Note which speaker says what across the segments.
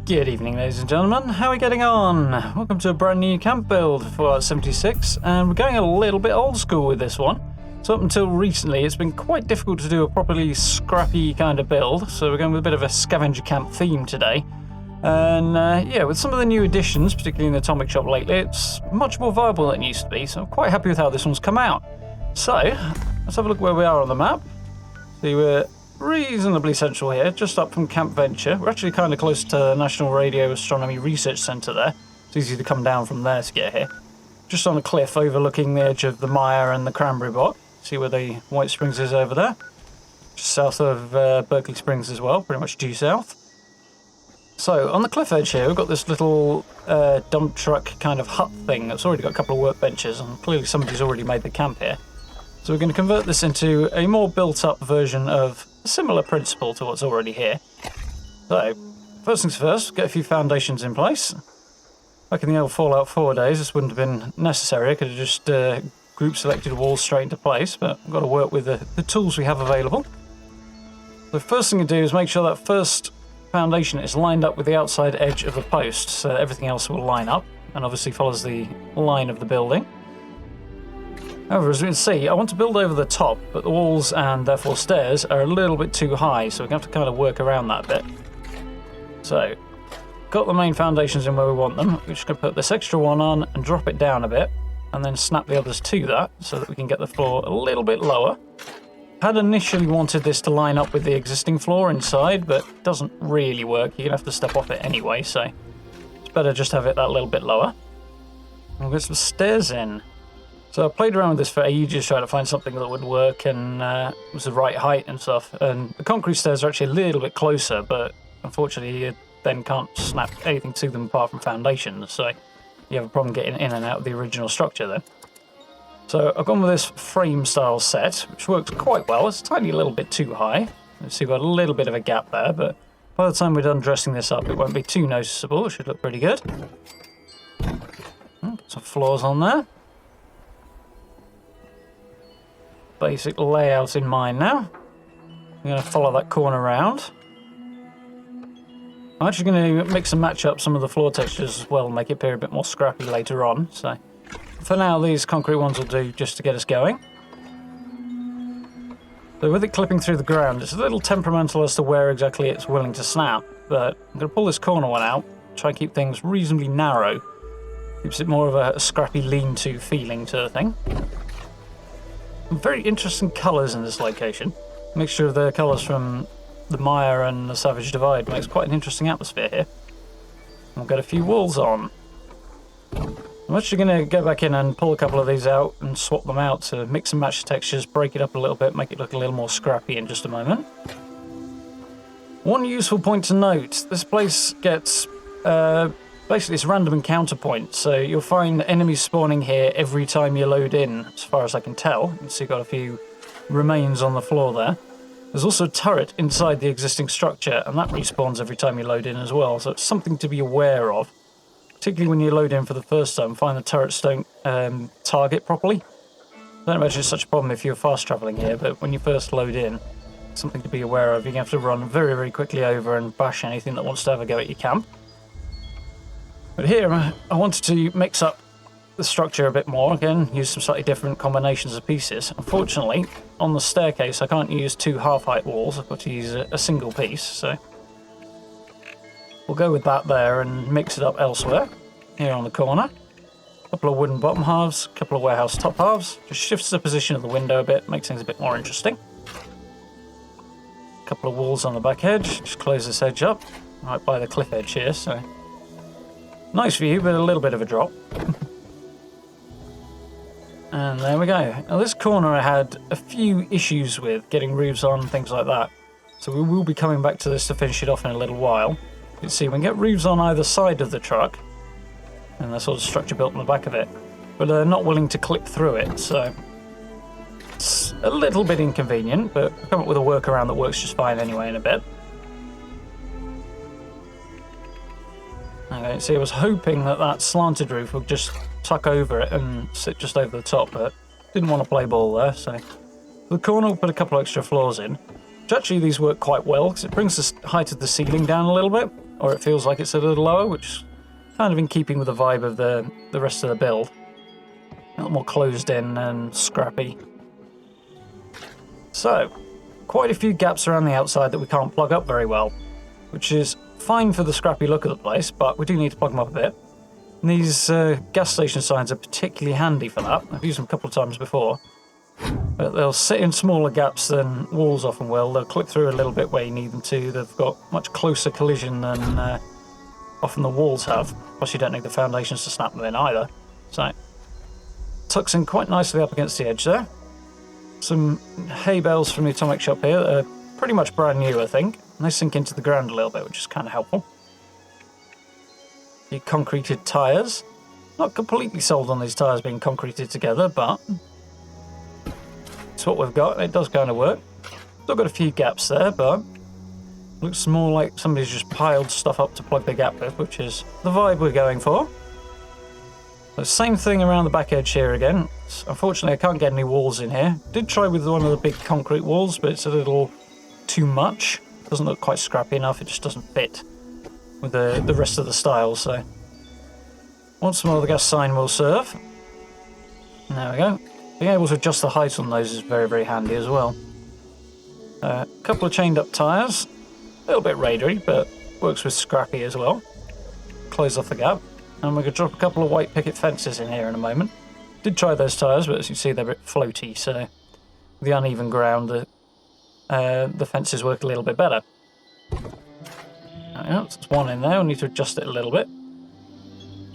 Speaker 1: Good evening, ladies and gentlemen. How are we getting on? Welcome to a brand new camp build for 76, and we're going a little bit old school with this one. So up until recently, it's been quite difficult to do a properly scrappy kind of build, so we're going with a bit of a scavenger camp theme today. And yeah, with some of the new additions, particularly in the Atomic Shop lately, it's much more viable than it used to be, so I'm quite happy with how this one's come out. So, let's have a look where we are on the map. See, we're reasonably central here, just up from Camp Venture. We're actually kind of close to the National Radio Astronomy Research Centre there. It's easy to come down from there to get here. Just on a cliff overlooking the edge of the mire and the cranberry bog. See where the White Springs is over there. Just south of Berkeley Springs as well, pretty much due south. So, on the cliff edge here, we've got this little dump truck kind of hut thing that's already got a couple of workbenches, and clearly somebody's already made the camp here. So we're going to convert this into a more built-up version of a similar principle to what's already here. So, first things first, get a few foundations in place. Back in the old Fallout 4 days, this wouldn't have been necessary. I could have just group selected walls straight into place, but I've got to work with the tools we have available. The first thing to do is make sure that first foundation is lined up with the outside edge of the post, so everything else will line up, and obviously follows the line of the building. However, as we can see, I want to build over the top, but the walls and therefore stairs are a little bit too high, so we're going to have to kind of work around that a bit. So, got the main foundations in where we want them. We're just going to put this extra one on and drop it down a bit, and then snap the others to that, so that we can get the floor a little bit lower. Had initially wanted this to line up with the existing floor inside, but it doesn't really work. You're going to have to step off it anyway, so it's better just have it that little bit lower. And we'll get some stairs in. So I played around with this for ages, trying to find something that would work and was the right height and stuff. And the concrete stairs are actually a little bit closer, but unfortunately you then can't snap anything to them apart from foundations. So you have a problem getting in and out of the original structure then. So I've gone with this frame style set, which works quite well. It's a tiny little bit too high. You see, we've got a little bit of a gap there, but by the time we're done dressing this up, it won't be too noticeable. It should look pretty good. Put some floors on there. Basic layout in mind now. I'm going to follow that corner around. I'm actually going to mix and match up some of the floor textures as well and make it appear a bit more scrappy later on. So for now, these concrete ones will do just to get us going. So with it clipping through the ground, it's a little temperamental as to where exactly it's willing to snap, but I'm going to pull this corner one out, try and keep things reasonably narrow. Keeps it more of a scrappy lean-to feeling to the thing. Very interesting colours in this location. A mixture of the colours from the Mire and the Savage Divide makes quite an interesting atmosphere here. We'll get a few walls on. I'm actually going to go back in and pull a couple of these out and swap them out to mix and match the textures, break it up a little bit, make it look a little more scrappy in just a moment. One useful point to note, this place gets basically it's random encounter points, so you'll find enemies spawning here every time you load in, as far as I can tell. You can see you've got a few remains on the floor there. There's also a turret inside the existing structure, and that respawns every time you load in as well, so it's something to be aware of. Particularly when you load in for the first time, find the turrets don't target properly. I don't imagine it's such a problem if you're fast travelling here, but when you first load in, it's something to be aware of. You're going to have to run very, very quickly over and bash anything that wants to have a go at your camp. But here, I wanted to mix up the structure a bit more. Again, use some slightly different combinations of pieces. Unfortunately, on the staircase, I can't use two half-height walls. I've got to use a single piece, so we'll go with that there and mix it up elsewhere. Here on the corner. A couple of wooden bottom halves, a couple of warehouse top halves. Just shifts the position of the window a bit, makes things a bit more interesting. A couple of walls on the back edge. Just close this edge up, right by the cliff edge here, so nice view, but a little bit of a drop. And there we go. Now this corner I had a few issues with getting roofs on, things like that. So we will be coming back to this to finish it off in a little while. You can see we can get roofs on either side of the truck, and the sort of structure built on the back of it, but they're not willing to clip through it, so it's a little bit inconvenient, but we'll come up with a workaround that works just fine anyway in a bit. Okay, see, I was hoping that that slanted roof would just tuck over it and sit just over the top, but didn't want to play ball there, so for the corner we'll put a couple extra floors in, which actually these work quite well because it brings the height of the ceiling down a little bit. or it feels like it's a little lower, which is kind of in keeping with the vibe of the rest of the build. A little more closed in and scrappy. So, quite a few gaps around the outside that we can't plug up very well, which is fine for the scrappy look of the place, but we do need to plug them up a bit. And these gas station signs are particularly handy for that. I've used them a couple of times before. But they'll sit in smaller gaps than walls often will. They'll clip through a little bit where you need them to. They've got much closer collision than often the walls have. Plus you don't need the foundations to snap them in either. So, tucks in quite nicely up against the edge there. Some hay bales from the atomic shop here that are pretty much brand new, I think. And they sink into the ground a little bit, which is kind of helpful. The concreted tyres. Not completely sold on these tyres being concreted together, but it's what we've got. It does kind of work. Still got a few gaps there, but looks more like somebody's just piled stuff up to plug the gap with, which is the vibe we're going for. The same thing around the back edge here again. Unfortunately, I can't get any walls in here. Did try with one of the big concrete walls, but it's a little too much. Doesn't look quite scrappy enough. It just doesn't fit with the rest of the style. So once more, the gas sign will serve. There we go. Being able to adjust the height on those is very, very handy as well. A couple of chained up tyres. A little bit raidery, but works with scrappy as well. Close off the gap. And we're going to drop a couple of white picket fences in here in a moment. Did try those tyres, but as you see, they're a bit floaty, so the uneven ground, the fences work a little bit better. There's one in there. We need to adjust it a little bit.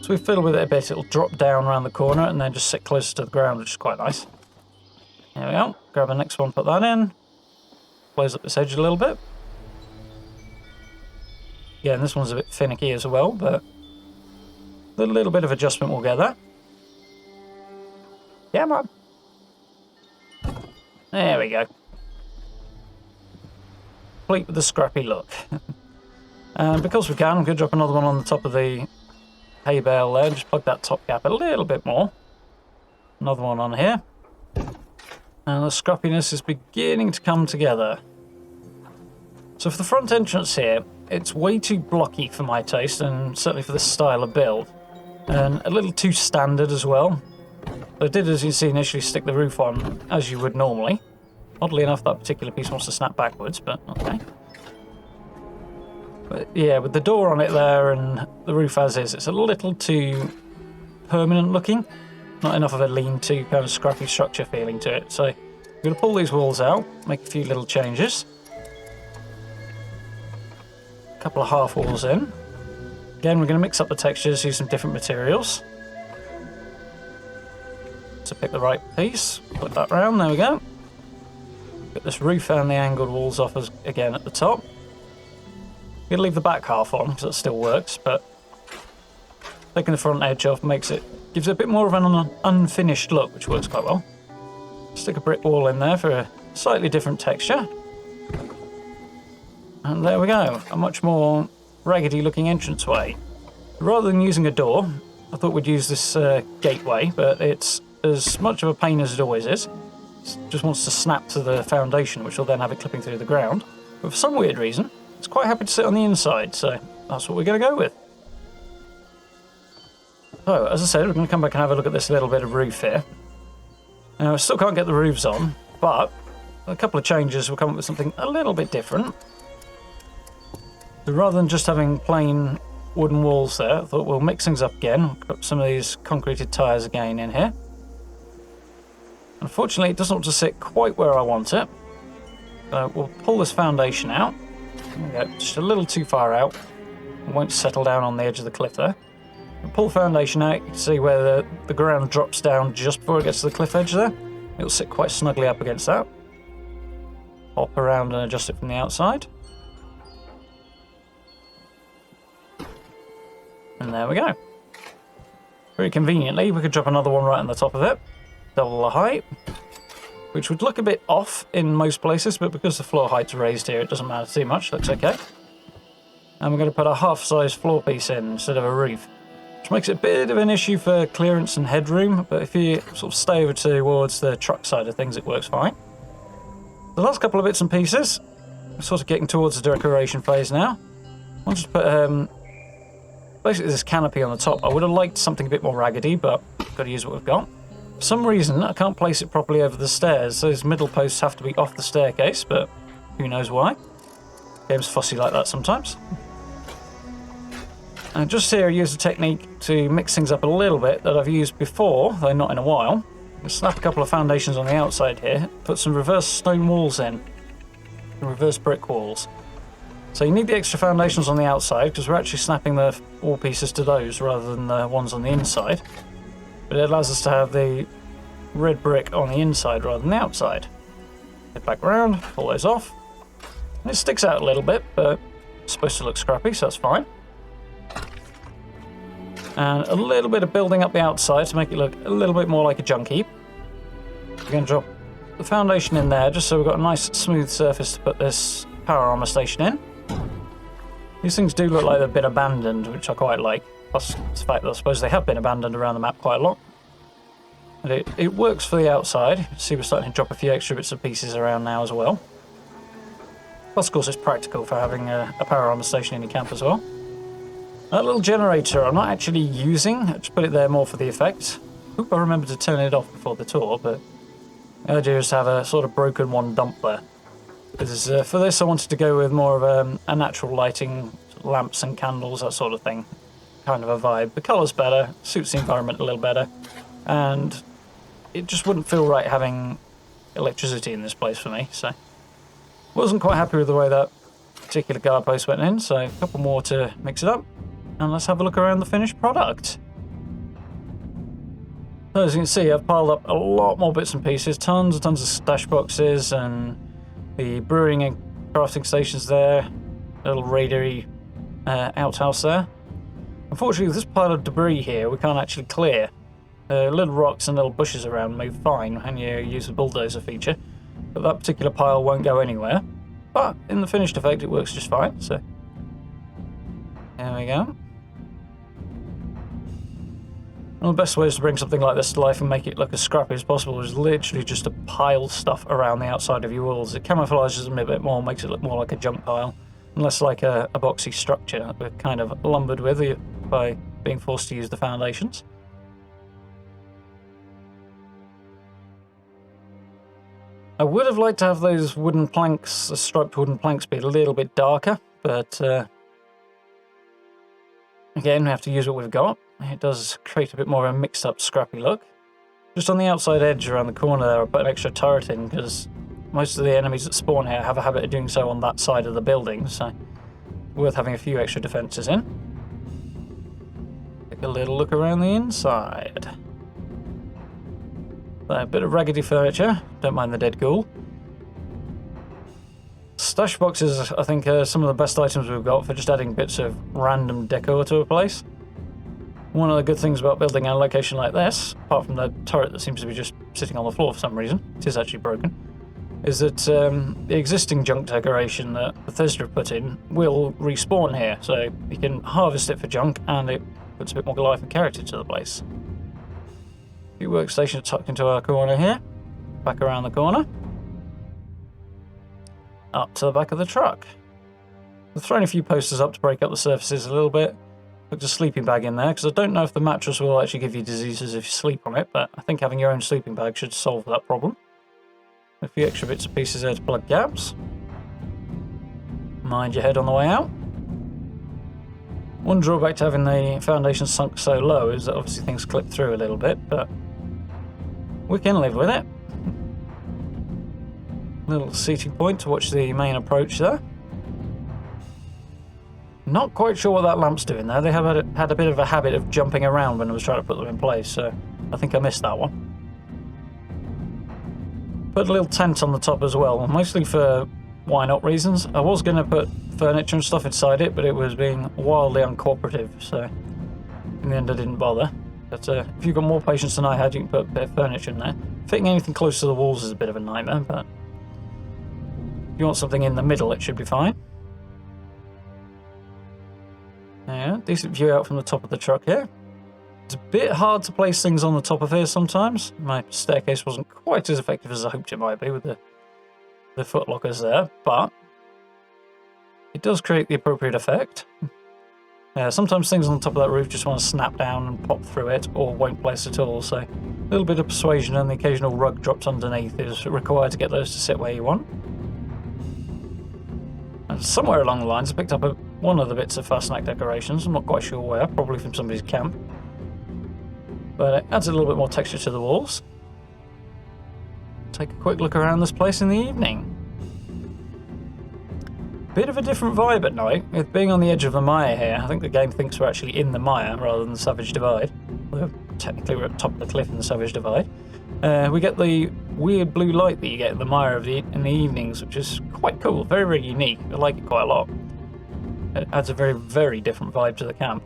Speaker 1: So we fiddle with it a bit. It'll drop down around the corner and then just sit closer to the ground, which is quite nice. There we go. Grab the next one, put that in. Close up this edge a little bit. Yeah, and this one's a bit finicky as well, but a little bit of adjustment will get there. Yeah, man. There we go. Complete with the scrappy look. And because we can, I'm going to drop another one on the top of the hay bale there. Just plug that top gap a little bit more. Another one on here. And the scrappiness is beginning to come together. So for the front entrance here, it's way too blocky for my taste, and certainly for this style of build. And a little too standard as well. So I did, as you see, initially stick the roof on as you would normally. Oddly enough, that particular piece wants to snap backwards, but okay. But yeah, with the door on it there and the roof as is, it's a little too permanent looking. Not enough of a lean-to kind of scrappy structure feeling to it. So I'm going to pull these walls out, make a few little changes. A couple of half walls in. Again, we're going to mix up the textures, use some different materials. To pick the right piece, put that round, there we go. Get this roof and the angled walls off again at the top. I'm going to leave the back half on, because that still works, but taking the front edge off gives it a bit more of an unfinished look, which works quite well. Stick a brick wall in there for a slightly different texture. And there we go, a much more raggedy looking entranceway. Rather than using a door, I thought we'd use this gateway, but it's as much of a pain as it always is. It just wants to snap to the foundation, which will then have it clipping through the ground. But for some weird reason, it's quite happy to sit on the inside, so that's what we're going to go with. So, as I said, we're going to come back and have a look at this little bit of roof here. Now, I still can't get the roofs on, but a couple of changes will come up with something a little bit different. So rather than just having plain wooden walls there, I thought we'll mix things up again. Put some of these concreted tyres again in here. Unfortunately, it doesn't want to sit quite where I want it. So we'll pull this foundation out. There we go, just a little too far out. It won't settle down on the edge of the cliff there. We'll pull the foundation out. You can see where the ground drops down just before it gets to the cliff edge there. It'll sit quite snugly up against that. Hop around and adjust it from the outside. And there we go. Very conveniently, we could drop another one right on the top of it. Double the height, which would look a bit off in most places, but because the floor height's raised here, it doesn't matter too much. Looks okay. And we're going to put a half-size floor piece in instead of a roof, which makes it a bit of an issue for clearance and headroom, but if you sort of stay over towards the truck side of things, it works fine. The last couple of bits and pieces, we're sort of getting towards the decoration phase now. I'll just put basically this canopy on the top. I would have liked something a bit more raggedy, but got to use what we've got. For some reason, I can't place it properly over the stairs. Those middle posts have to be off the staircase, but who knows why. Game's fussy like that sometimes. And just here, I use a technique to mix things up a little bit that I've used before, though not in a while. I'll snap a couple of foundations on the outside here, put some reverse stone walls in, and reverse brick walls. So you need the extra foundations on the outside because we're actually snapping the wall pieces to those rather than the ones on the inside. But it allows us to have the red brick on the inside rather than the outside. Head back around, pull those off. And it sticks out a little bit, but it's supposed to look scrappy, so that's fine. And a little bit of building up the outside to make it look a little bit more like a junk heap. We're going to drop the foundation in there just so we've got a nice smooth surface to put this power armor station in. These things do look like they've been abandoned, which I quite like. Plus the fact that I suppose they have been abandoned around the map quite a lot. And it works for the outside. You can see we're starting to drop a few extra bits and pieces around now as well. Plus, of course, it's practical for having a power armor station in your camp as well. That little generator I'm not actually using. I just put it there more for the effect. Hope I remembered to turn it off before the tour, but the idea is to have a sort of broken one dump there. Because for this I wanted to go with more of a natural lighting, lamps and candles, that sort of thing. Kind of a vibe. The colour's better, suits the environment a little better, and it just wouldn't feel right having electricity in this place for me, so wasn't quite happy with the way that particular guard post went in, so a couple more to mix it up, and let's have a look around the finished product. So as you can see, I've piled up a lot more bits and pieces, tons and tons of stash boxes, and the brewing and crafting stations there, little raidery outhouse there. Unfortunately, with this pile of debris here, we can't actually clear. Little rocks and little bushes around move fine when you use the bulldozer feature, but that particular pile won't go anywhere. But in the finished effect, it works just fine, so there we go. One of the best ways to bring something like this to life and make it look as scrappy as possible is literally just to pile stuff around the outside of your walls. It camouflages them a bit more, makes it look more like a junk pile, and less like a boxy structure that we're kind of lumbered with by being forced to use the foundations. I would have liked to have those wooden planks, the striped wooden planks, be a little bit darker, but again, we have to use what we've got. It does create a bit more of a mixed up, scrappy look. Just on the outside edge around the corner there, I put an extra turret in because most of the enemies that spawn here have a habit of doing so on that side of the building, so worth having a few extra defences in. Take a little look around the inside. A bit of raggedy furniture, don't mind the dead ghoul. Stash boxes, I think, are some of the best items we've got for just adding bits of random decor to a place. One of the good things about building a location like this, apart from the turret that seems to be just sitting on the floor for some reason, it is actually broken, is that the existing junk decoration that Bethesda have put in will respawn here, so you can harvest it for junk and it puts a bit more life and character to the place. A few workstations tucked into our corner here, back around the corner, up to the back of the truck. We've thrown a few posters up to break up the surfaces a little bit. Put a sleeping bag in there because I don't know if the mattress will actually give you diseases if you sleep on it, but I think having your own sleeping bag should solve that problem. A few extra bits and pieces there to plug gaps. Mind your head on the way out. One drawback to having the foundation sunk so low is that obviously things clip through a little bit, but we can live with it. Little seating point to watch the main approach there. Not quite sure what that lamp's doing there. They have had a bit of a habit of jumping around when I was trying to put them in place, so I think I missed that one. Put a little tent on the top as well, mostly for why not reasons. I was going to put furniture and stuff inside it, but it was being wildly uncooperative, so in the end I didn't bother. But if you've got more patience than I had, you can put a bit of furniture in there. Fitting anything close to the walls is a bit of a nightmare, but if you want something in the middle, it should be fine. Yeah, decent view out from the top of the truck here. It's a bit hard to place things on the top of here sometimes. My staircase wasn't quite as effective as I hoped it might be with the footlockers there, but it does create the appropriate effect. Sometimes things on top of that roof just want to snap down and pop through it, or won't place at all, so a little bit of persuasion and the occasional rug drops underneath is required to get those to sit where you want. And somewhere along the lines I picked up one of the bits of fastnack decorations, I'm not quite sure where, probably from somebody's camp. But it adds a little bit more texture to the walls. Take a quick look around this place in the evening. Bit of a different vibe at night, with being on the edge of the mire here. I think the game thinks we're actually in the mire rather than the Savage Divide. Although technically we're at the top of the cliff in the Savage Divide. We get the weird blue light that you get in the mire in the evenings, which is quite cool, very, very unique. I like it quite a lot. It adds a very, very different vibe to the camp.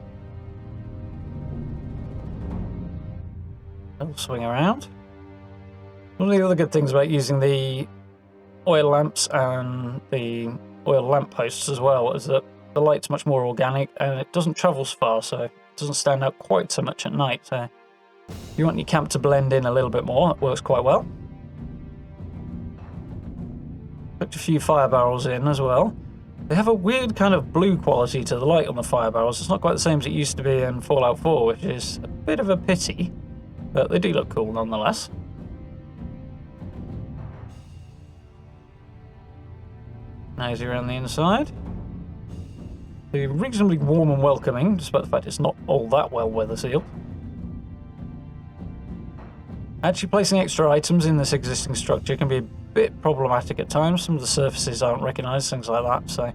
Speaker 1: I'll swing around. One of the other good things about using the oil lamps and the oil lamp posts as well is that the light's much more organic and it doesn't travel so far, so it doesn't stand out quite so much at night. So if you want your camp to blend in a little bit more, it works quite well. Put a few fire barrels in as well. They have a weird kind of blue quality to the light on the fire barrels. It's not quite the same as it used to be in Fallout 4, which is a bit of a pity, but they do look cool nonetheless. Nosy around the inside. They're reasonably warm and welcoming, despite the fact it's not all that well weather sealed. Actually placing extra items in this existing structure can be a bit problematic at times. Some of the surfaces aren't recognised, things like that, so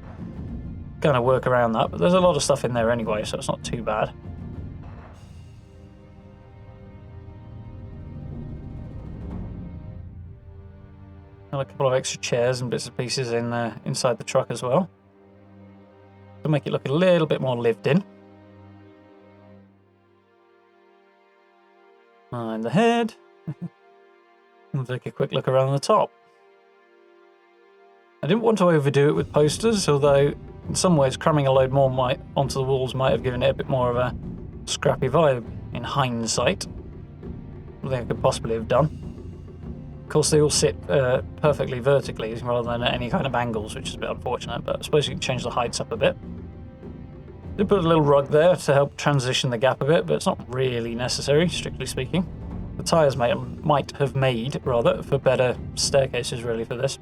Speaker 1: kind of work around that. But there's a lot of stuff in there anyway, so it's not too bad. And a couple of extra chairs and bits and pieces in inside the truck as well, to make it look a little bit more lived in. And the head. We'll take a quick look around the top. I didn't want to overdo it with posters, although in some ways cramming a load more onto the walls might have given it a bit more of a scrappy vibe in hindsight. I think I could possibly have done. Of course, they all sit perfectly vertically rather than at any kind of angles, which is a bit unfortunate, but I suppose you can change the heights up a bit. Did put a little rug there to help transition the gap a bit, but it's not really necessary, strictly speaking. The tyres might have made, rather, for better staircases, really, for this.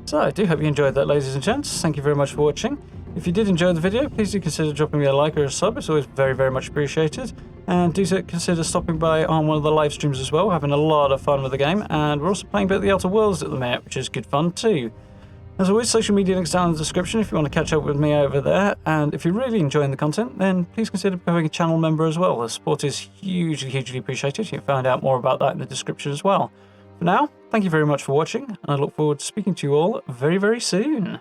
Speaker 1: So, I do hope you enjoyed that, ladies and gents. Thank you very much for watching. If you did enjoy the video, please do consider dropping me a like or a sub. It's always very, very much appreciated. And do consider stopping by on one of the live streams as well. We're having a lot of fun with the game, and we're also playing a bit of the Outer Worlds at the minute, which is good fun too. As always, social media links down in the description if you want to catch up with me over there. And if you're really enjoying the content, then please consider becoming a channel member as well. The support is hugely, hugely appreciated. You can find out more about that in the description as well. For now, thank you very much for watching, and I look forward to speaking to you all very, very soon.